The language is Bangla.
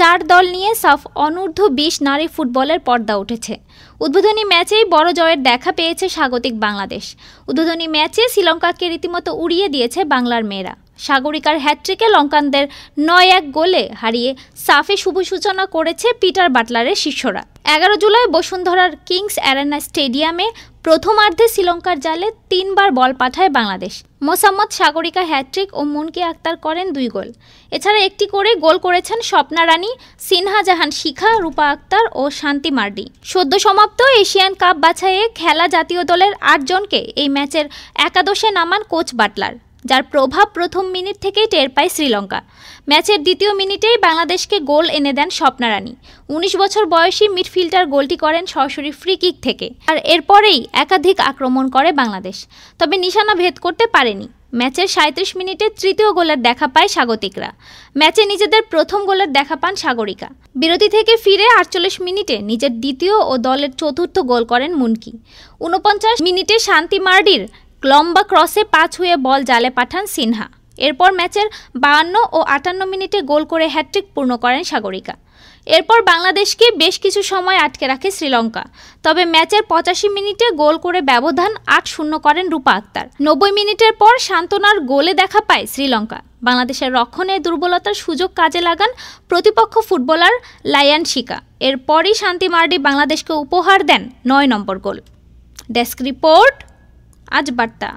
4 দল নিয়ে সাফ অনূর্ধ্ব-20 নারী ফুটবলের পর্দা উঠেছে। উদ্বোধনী ম্যাচেই বড় জয়ের দেখা পেয়েছে স্বাগতিক বাংলাদেশ। উদ্বোধনী ম্যাচে শ্রীলঙ্কাকে রীতিমতো উড়িয়ে দিয়েছে বাংলার মেয়েরা। সাগরিকার হ্যাটট্রিকে লঙ্কানদের ৯-১ গোলে হারিয়ে সাফে শুভ সূচনা করেছে পিটার বাটলারের শিষ্যরা। 11 জুলাই বসুন্ধরার কিংস অ্যারেনা স্টেডিয়ামে প্রথমার্ধে শ্রীলঙ্কার জালে 3 বার বল পাঠায় বাংলাদেশ। মোসাম্মদ সাগরিকা হ্যাটট্রিক ও মুনকি আক্তার করেন 2 গোল। এছাড়া একটি করে গোল করেছেন স্বপ্না রানী, সিনহা জাহান শিখা, রূপা আক্তার ও শান্তি মার্ডি। সদ্য সমাপ্ত এশিয়ান কাপ বাছাইয়ে খেলা জাতীয় দলের 8 জনকে এই ম্যাচের একাদশে নামান কোচ বাটলার, যার প্রভাব প্রথম মিনিট থেকেই টের পায় শ্রীলঙ্কা। ম্যাচের দ্বিতীয় মিনিটেই বাংলাদেশকে গোল এনে দেন স্বপ্না রানী। 19 বছর বয়সী মিডফিল্ডার গোলটি করেন সরাসরি ফ্রি কিক থেকে। আর এরপরেই একাধিক আক্রমণ করে বাংলাদেশ, তবে নিশানা ভেদ করতে পারেনি। ম্যাচের 37 মিনিটে তৃতীয় গোলের দেখা পায় স্বাগতিকরা। ম্যাচে নিজেদের প্রথম গোলের দেখা পান সাগরিকা। বিরতি থেকে ফিরে 48 মিনিটে নিজের দ্বিতীয় ও দলের চতুর্থ গোল করেন মুনকি। 49 মিনিটে শান্তি মার্ডির লম্বা ক্রসে 5 হয়ে বল জালে পাঠান সিনহা। এরপর ম্যাচের 52 ও 58 মিনিটে গোল করে হ্যাটট্রিক পূর্ণ করেন সাগরিকা। এরপর বাংলাদেশকে বেশ কিছু সময় আটকে রাখে শ্রীলঙ্কা, তবে ম্যাচের 85 মিনিটে গোল করে ব্যবধান 8-0 করেন রূপা আক্তার। 90 মিনিটের পর সান্ত্বনার গোলে দেখা পায় শ্রীলঙ্কা। বাংলাদেশের রক্ষণে দুর্বলতার সুযোগ কাজে লাগান প্রতিপক্ষ ফুটবলার লায়ান শিকা। এরপরই শান্তি মার্ডি বাংলাদেশকে উপহার দেন 9 নম্বর গোল। ডেস্ক রিপোর্ট, আজ বার্তা।